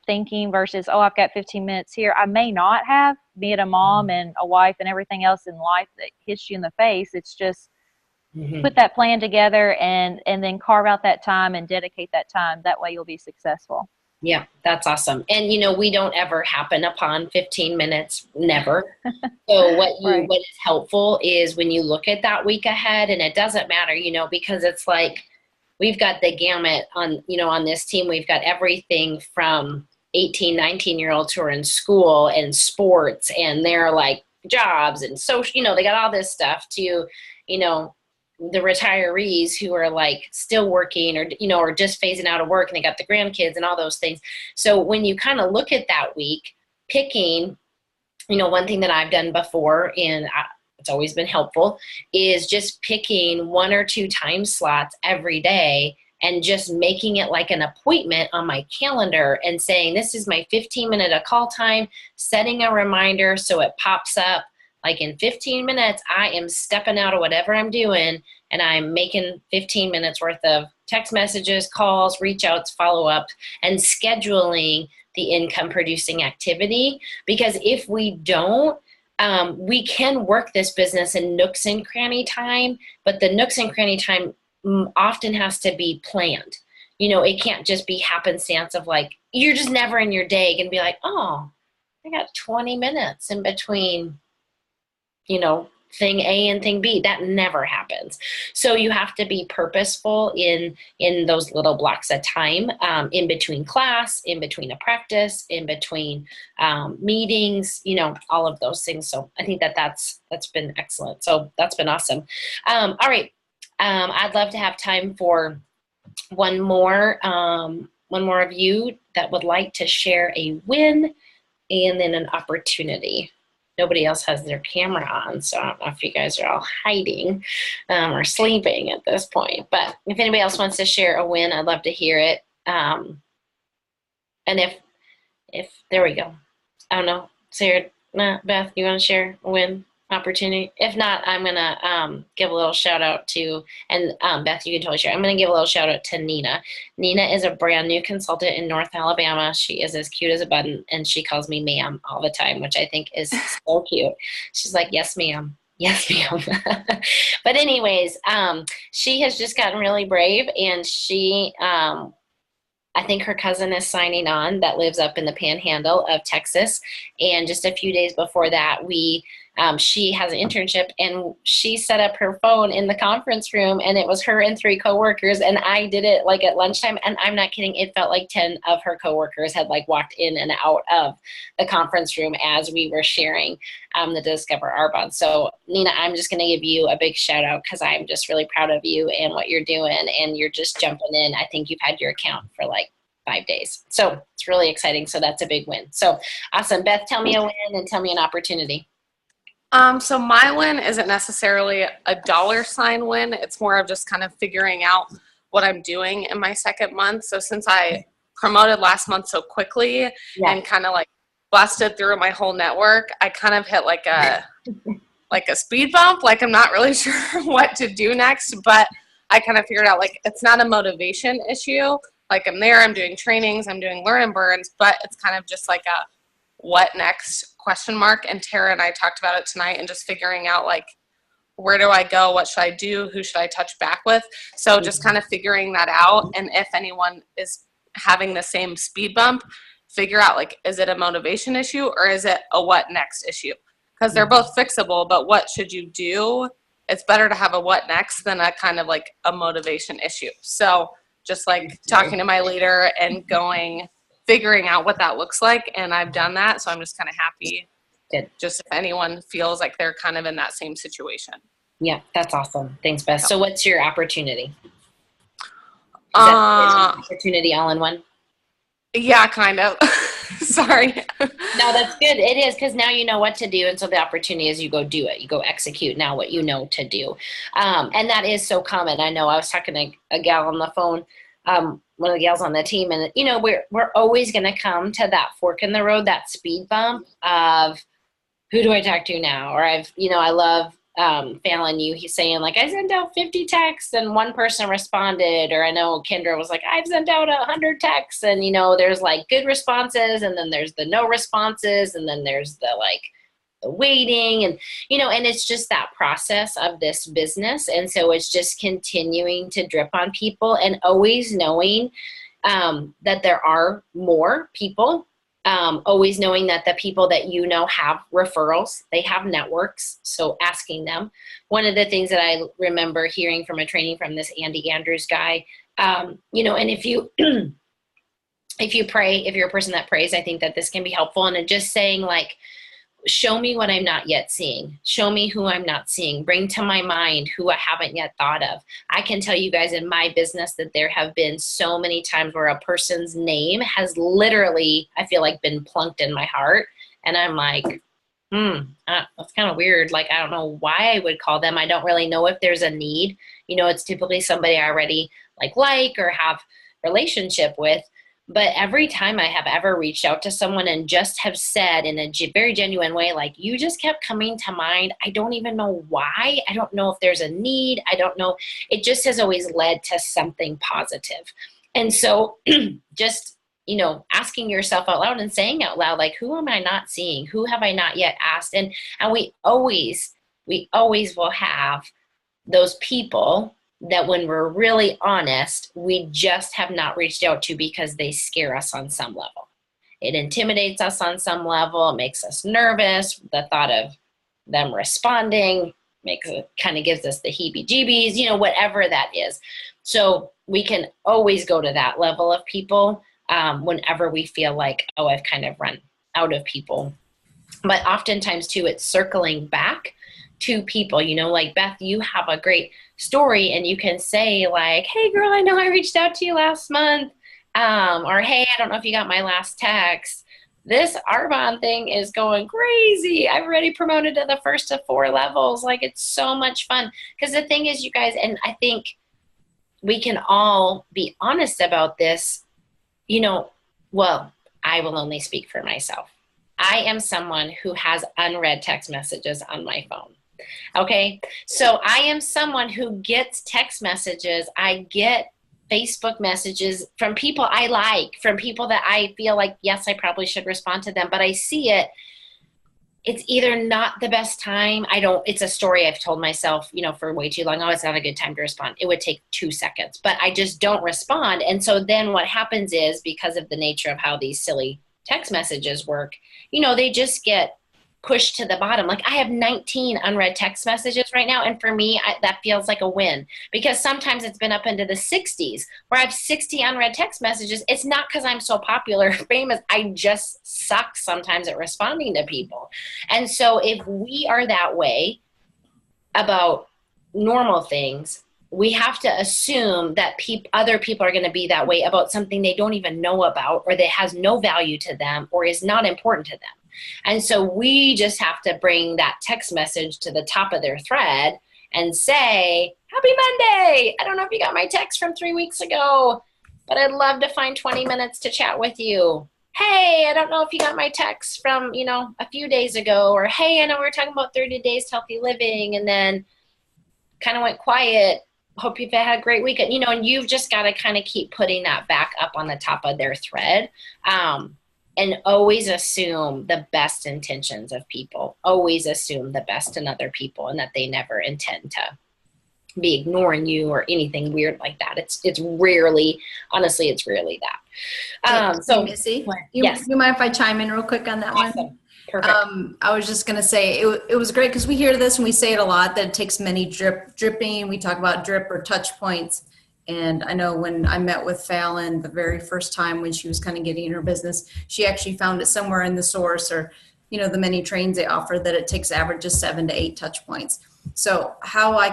thinking versus, oh, I've got 15 minutes here. I may not have, be it a mom and a wife and everything else in life that hits you in the face. It's just put that plan together and then carve out that time and dedicate that time. That way you'll be successful. Yeah, that's awesome. And, we don't ever happen upon 15 minutes, never. So what is helpful is when you look at that week ahead, and it doesn't matter, because it's like, we've got the gamut on this team. We've got everything from 18, 19-year-olds who are in school and sports, and they're like jobs and social, they got all this stuff, to, the retirees who are like still working, or, or just phasing out of work, and they got the grandkids and all those things. So when you kind of look at that week, picking, one thing that I've done before, and it's always been helpful, is just picking 1 or 2 time slots every day and just making it like an appointment on my calendar and saying, this is my 15-minute call time, setting a reminder so it pops up. Like in 15 minutes, I am stepping out of whatever I'm doing, and I'm making 15 minutes worth of text messages, calls, reach outs, follow up, and scheduling the income producing activity. Because if we don't, we can work this business in nooks and cranny time, but the nooks and cranny time often has to be planned. It can't just be happenstance of like, you're just never in your day going to be like, oh, I got 20 minutes in between, thing A and thing B. That never happens. So you have to be purposeful in those little blocks of time, in between class, in between a practice, in between meetings, all of those things. So I think that's been excellent. So that's been awesome. All right. I'd love to have time for one more of you that would like to share a win and then an opportunity. Nobody else has their camera on, so I don't know if you guys are all hiding or sleeping at this point. But if anybody else wants to share a win, I'd love to hear it. And if there we go. I don't know, Sarah, Nah, Beth, you want to share a win opportunity? If not, I'm going to give a little shout out to, and Beth, you can totally share. I'm going to give a little shout out to Nina. Nina is a brand new consultant in North Alabama. She is as cute as a button, and she calls me ma'am all the time, which I think is so cute. She's like, yes, ma'am. Yes, ma'am. But anyways, she has just gotten really brave, and she I think her cousin is signing on that lives up in the panhandle of Texas. And just a few days before that, she has an internship, and she set up her phone in the conference room, and it was her and 3 coworkers. And I did it like at lunchtime, and I'm not kidding. It felt like 10 of her coworkers had like walked in and out of the conference room as we were sharing the Discover Arbonne. So Nina, I'm just going to give you a big shout out because I'm just really proud of you and what you're doing, and you're just jumping in. I think you've had your account for like 5 days. So it's really exciting. So that's a big win. So awesome. Beth, tell me a win and tell me an opportunity. So my win isn't necessarily a dollar sign win. It's more of just kind of figuring out what I'm doing in my second month. So since I promoted last month so quickly and kind of like busted through my whole network, I kind of hit like a speed bump. Like I'm not really sure what to do next, but I kind of figured out like it's not a motivation issue. Like I'm there, I'm doing trainings, I'm doing learn and burns, but it's kind of just like a what next question mark. And Tara and I talked about it tonight and just figuring out like, where do I go? What should I do? Who should I touch back with? So just kind of figuring that out. And if anyone is having the same speed bump, figure out like, is it a motivation issue or is it a what next issue? Because they're both fixable, but what should you do? It's better to have a what next than a kind of like a motivation issue. So just like talking to my leader and figuring out what that looks like. And I've done that. So I'm just kind of happy. Good. Just if anyone feels like they're kind of in that same situation. Yeah, that's awesome. Thanks, Beth. So what's your opportunity? Is that opportunity all in one? Yeah, kind of. Sorry. No, that's good. It is, because now you know what to do. And so the opportunity is you go do it. You go execute now what you know to do. And that is so common. I know I was talking to a gal on the phone, one of the gals on the team, and you know, we're always going to come to that fork in the road, that speed bump of who do I talk to now? Or I love Fallon, he's saying like, I sent out 50 texts and one person responded. Or I know Kendra was like, I've sent out 100 texts, and there's like good responses, and then there's the no responses, and then there's the like the waiting, and and it's just that process of this business. And so it's just continuing to drip on people and always knowing that there are more people, always knowing that the people that have referrals, they have networks. So asking them. One of the things that I remember hearing from a training from this Andy Andrews guy, and if you if you pray, if you're a person that prays, I think that this can be helpful. And just saying like, show me what I'm not yet seeing. Show me who I'm not seeing. Bring to my mind who I haven't yet thought of. I can tell you guys in my business that there have been so many times where a person's name has literally, I feel like, been plunked in my heart. And I'm like, that's kind of weird. Like, I don't know why I would call them. I don't really know if there's a need. It's typically somebody I already like or have relationship with. But every time I have ever reached out to someone and just have said in a very genuine way, like, you just kept coming to mind. I don't even know why. I don't know if there's a need. I don't know. It just has always led to something positive. And so just, asking yourself out loud and saying out loud, like, who am I not seeing? Who have I not yet asked? And we always will have those people that when we're really honest, we just have not reached out to because they scare us on some level. It intimidates us on some level. It makes us nervous. The thought of them responding kind of gives us the heebie-jeebies, whatever that is. So we can always go to that level of people whenever we feel like, oh, I've kind of run out of people. But oftentimes, too, it's circling back to people, like Beth, you have a great story and you can say like, hey girl, I know I reached out to you last month. Or, hey, I don't know if you got my last text. This Arbonne thing is going crazy. I've already promoted to the first of 4 levels. Like, it's so much fun. Because the thing is, you guys, and I think we can all be honest about this, well, I will only speak for myself. I am someone who has unread text messages on my phone. Okay. So I am someone who gets text messages. I get Facebook messages from people I like, from people that I feel like, yes, I probably should respond to them, but I see it. It's either not the best time. It's a story I've told myself, for way too long. Oh, it's not a good time to respond. It would take 2 seconds, but I just don't respond. And so then what happens is, because of the nature of how these silly text messages work, they just get pushed to the bottom. Like, I have 19 unread text messages right now. And for me, that feels like a win, because sometimes it's been up into the 60s where I have 60 unread text messages. It's not because I'm so popular or famous. I just suck sometimes at responding to people. And so if we are that way about normal things, we have to assume that other people are going to be that way about something they don't even know about, or that has no value to them, or is not important to them. And so we just have to bring that text message to the top of their thread and say, happy Monday. I don't know if you got my text from 3 weeks ago, but I'd love to find 20 minutes to chat with you. Hey, I don't know if you got my text from, a few days ago, or, hey, I know we were talking about 30 days to healthy living, and then kind of went quiet. Hope you've had a great weekend, and you've just got to kind of keep putting that back up on the top of their thread. And always assume the best intentions of people. Always assume the best in other people, and that they never intend to be ignoring you or anything weird like that. It's rarely, honestly, it's rarely that. So Missy, yes. you mind if I chime in real quick on that one? Perfect. I was just going to say, it was great, because we hear this and we say it a lot, that it takes many dripping. We talk about drip or touch points. And I know when I met with Fallon the very first time, when she was kind of getting her business, she actually found it somewhere in the source, or, the many trains they offer, that it takes averages 7 to 8 touch points. So how I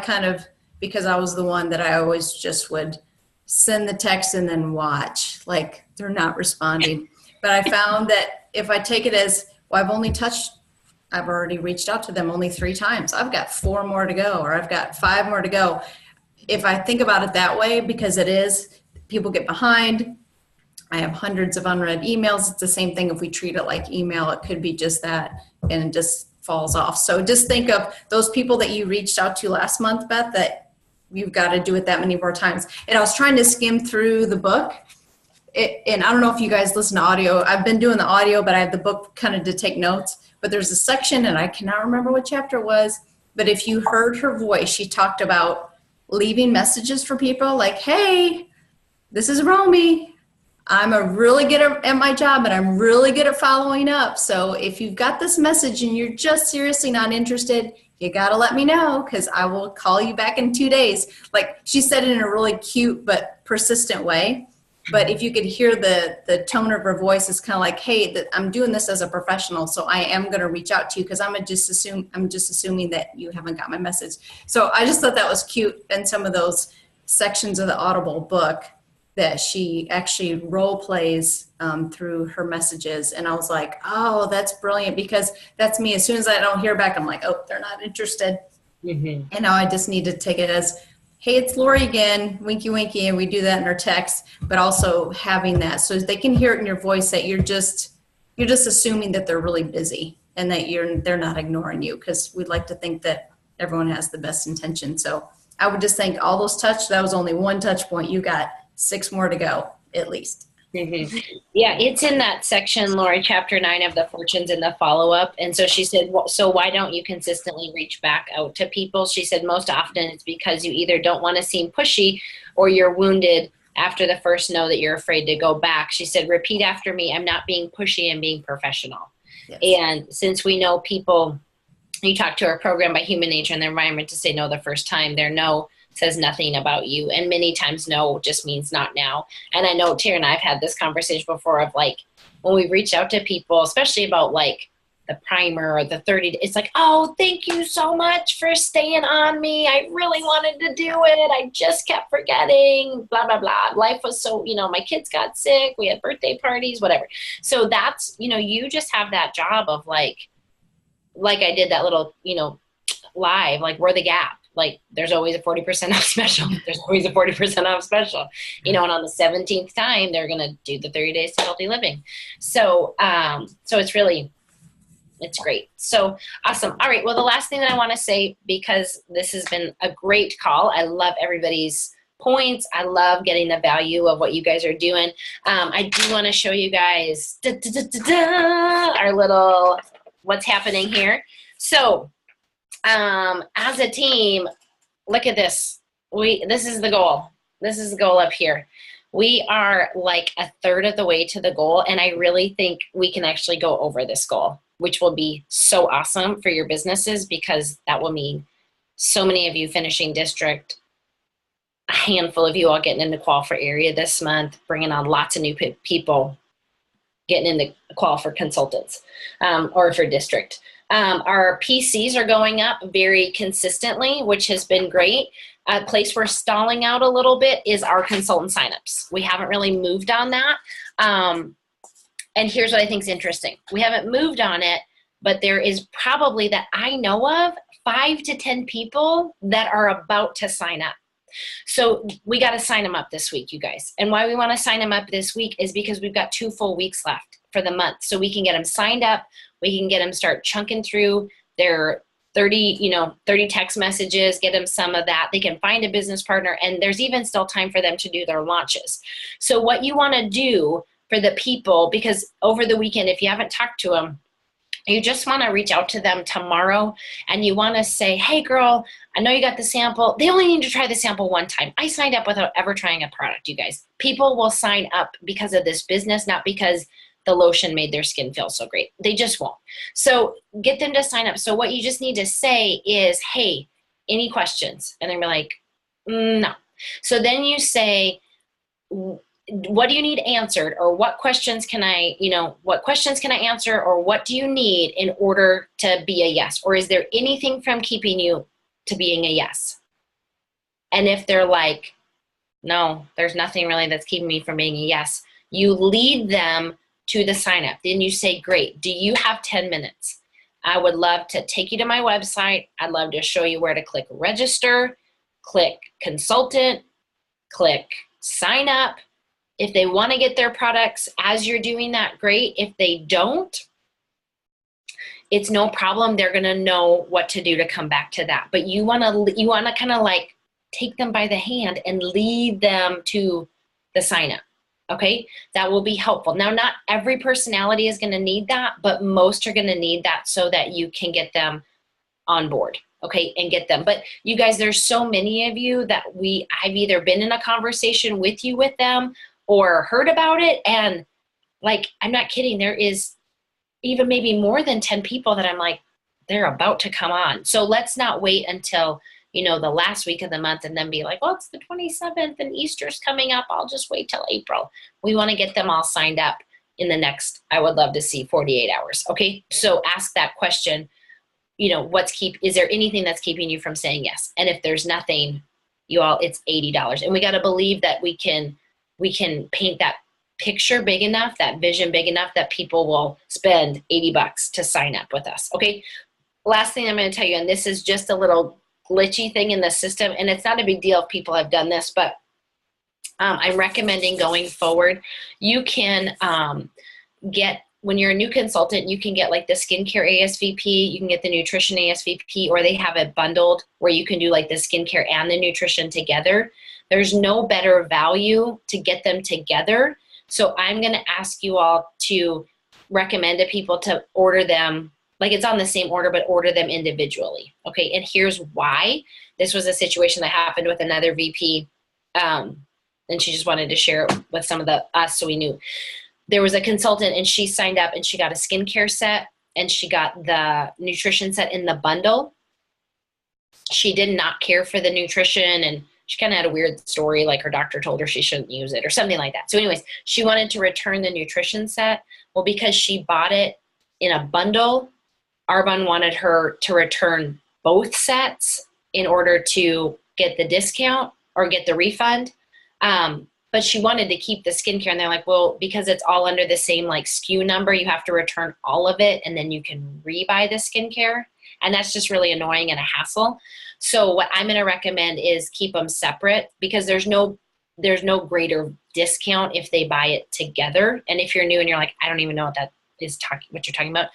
because I was the one that I always just would send the text and then watch, like they're not responding. But I found that if I take it as, well, I've already reached out to them only 3 times. I've got 4 more to go, or I've got 5 more to go. If I think about it that way, because people get behind. I have hundreds of unread emails. It's the same thing. If we treat it like email, it could be just that, and it just falls off. So just think of those people that you reached out to last month, Beth, that you've got to do it that many more times. And I was trying to skim through the book, and I don't know if you guys listen to audio. I've been doing the audio, but I have the book kind of to take notes. But there's a section, and I cannot remember what chapter it was, but if you heard her voice, she talked about leaving messages for people like, hey, this is Romy. I'm really good at my job, and I'm really good at following up. So if you've got this message and you're just seriously not interested, you got to let me know, because I will call you back in 2 days. Like, she said it in a really cute but persistent way. But if you could hear the tone of her voice, is kind of like, hey, I'm doing this as a professional, so I am going to reach out to you, because I'm just assuming that you haven't got my message. So I just thought that was cute. And some of those sections of the Audible book that she actually role plays through her messages. And I was like, oh, that's brilliant, because that's me. As soon as I don't hear back, I'm like, oh, they're not interested. Mm-hmm. And now I just need to take it as, hey, it's Lori again, winky, winky, and we do that in our text, but also having that so they can hear it in your voice that you're just assuming that they're really busy, and that they're not ignoring you, because we'd like to think that everyone has the best intention. So I would just think all those that was only 1 touch point. You got 6 more to go, at least. Mm-hmm. Yeah, it's in that section, Lori, chapter 9 of the fortunes and the follow-up. And so she said, well, so why don't you consistently reach back out to people? She said most often it's because you either don't want to seem pushy, or you're wounded after the first no that you're afraid to go back. She said, repeat after me. I'm not being pushy, I'm being professional. Yes. And since we know people, you talk to our program by human nature and the environment to say no the first time, their no says nothing about you. And many times no just means not now. And I know Tara and I have had this conversation before of like, when we reach out to people, especially about like the primer or the 30, it's like, oh, thank you so much for staying on me. I really wanted to do it. I just kept forgetting, blah, blah, blah. Life was so, my kids got sick. We had birthday parties, whatever. So that's, you just have that job of like I did that little, live, like we're the Gap. Like there's always a 40% off special. There's always a 40% off special, and on the 17th time, they're going to do the 30 days to healthy living. So, so it's really, It's great. So awesome. All right. Well, the last thing that I want to say, because this has been a great call. I love everybody's points. I love getting the value of what you guys are doing. I do want to show you guys our little what's happening here. So as a team, look at this. This is the goal. This is the goal up here. We are like a third of the way to the goal, and I really think we can actually go over this goal, which will be so awesome for your businesses, because that will mean so many of you finishing district, a handful of you all getting into qual for area this month, bringing on lots of new people, getting into qual for consultants or for district. Our PCs are going up very consistently, which has been great. A place we're stalling out a little bit is our consultant signups. We haven't really moved on that. And here's what I think is interesting. We haven't moved on it, but there is probably, that I know of, 5 to 10 people that are about to sign up. So we got to sign them up this week, you guys. And why we want to sign them up this week is because we've got 2 full weeks left for the month. So we can get them signed up. We can get them start chunking through their 30 text messages, get them some of that. They can find a business partner, and there's even still time for them to do their launches. So what you want to do for the people, because over the weekend, if you haven't talked to them, you just want to reach out to them tomorrow, and you want to say, hey girl, I know you got the sample. They only need to try the sample one time. I signed up without ever trying a product, you guys. People will sign up because of this business, not because the lotion made their skin feel so great. They just won't. So get them to sign up. So what you just need to say is, hey, any questions? And they're like, no. So then you say, what do you need answered? Or what questions can I answer? Or what do you need in order to be a yes? Or is there anything from keeping you to being a yes? And if they're like, no, there's nothing really that's keeping me from being a yes, you lead them to the sign up. Then you say, great, do you have 10 minutes? I would love to take you to my website. I'd love to show you where to click register, click consultant, click sign up. If they want to get their products as you're doing that, great. If they don't, it's no problem. They're going to know what to do to come back to that. But you want to kind of like take them by the hand and lead them to the sign up. Okay, that will be helpful. Now, not every personality is going to need that, but most are going to need that so that you can get them on board, okay, and get them. But you guys, there's so many of you that I've either been in a conversation with you with them or heard about it, and like, I'm not kidding, there is even maybe more than 10 people that I'm like, they're about to come on. So let's not wait until the last week of the month and then be like, well, it's the 27th and Easter's coming up. I'll just wait till April. We want to get them all signed up in the next, I would love to see 48 hours. Okay. So ask that question, is there anything that's keeping you from saying yes? And if there's nothing, it's $80. And we got to believe that we can paint that picture big enough, that vision big enough that people will spend $80 to sign up with us. Okay. Last thing I'm going to tell you, and this is just a little glitchy thing in the system, and it's not a big deal if people have done this, but I'm recommending going forward, you can when you're a new consultant, you can get like the skincare ASVP, you can get the nutrition ASVP, or they have it bundled where you can do like the skincare and the nutrition together. There's no better value to get them together. So I'm going to ask you all to recommend to people to order them, like it's on the same order, but order them individually. Okay, and here's why. This was a situation that happened with another VP, and she just wanted to share it with some of us so we knew. There was a consultant, and she signed up, and she got a skincare set, and she got the nutrition set in the bundle. She did not care for the nutrition, and she kind of had a weird story, like her doctor told her she shouldn't use it or something like that. So anyways, she wanted to return the nutrition set. Well, because she bought it in a bundle, Arbonne wanted her to return both sets in order to get the discount or get the refund. But she wanted to keep the skincare, and they're like, well, because it's all under the same like SKU number, you have to return all of it, and then you can rebuy the skincare. And that's just really annoying and a hassle. So what I'm going to recommend is keep them separate, because there's no greater discount if they buy it together. And if you're new and you're like, I don't even know what that is what you're talking about,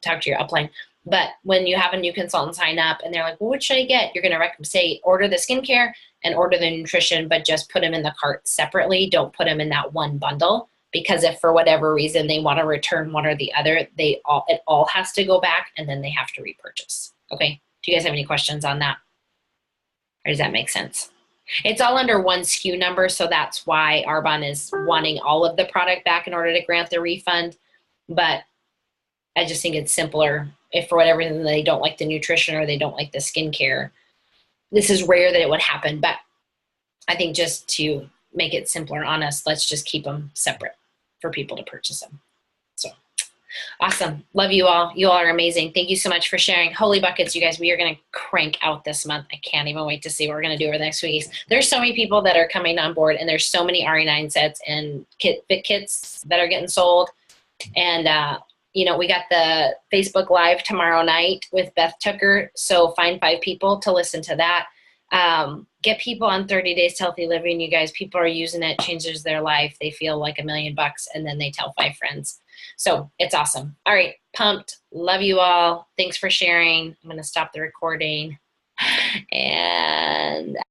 talk to your upline. But when you have a new consultant sign up and they're like, well, what should I get? You're going to say, order the skincare and order the nutrition, but just put them in the cart separately. Don't put them in that one bundle, because if for whatever reason they want to return one or the other, it all has to go back and then they have to repurchase. Okay. Do you guys have any questions on that? Or does that make sense? It's all under one SKU number, so that's why Arbonne is wanting all of the product back in order to grant the refund. But I just think it's simpler if for whatever reason they don't like the nutrition or they don't like the skincare. This is rare that it would happen, but I think just to make it simpler on us, let's just keep them separate for people to purchase them. So awesome. Love you all. You all are amazing. Thank you so much for sharing. Holy buckets, you guys, we are going to crank out this month. I can't even wait to see what we're going to do over the next weeks. There's so many people that are coming on board, and there's so many RE9 sets and fit kits that are getting sold. And, we got the Facebook Live tomorrow night with Beth Tucker. So find 5 people to listen to that. Get people on 30 Days to Healthy Living, you guys. People are using it, changes their life. They feel like $1 million, and then they tell 5 friends. So it's awesome. All right, pumped. Love you all. Thanks for sharing. I'm going to stop the recording. And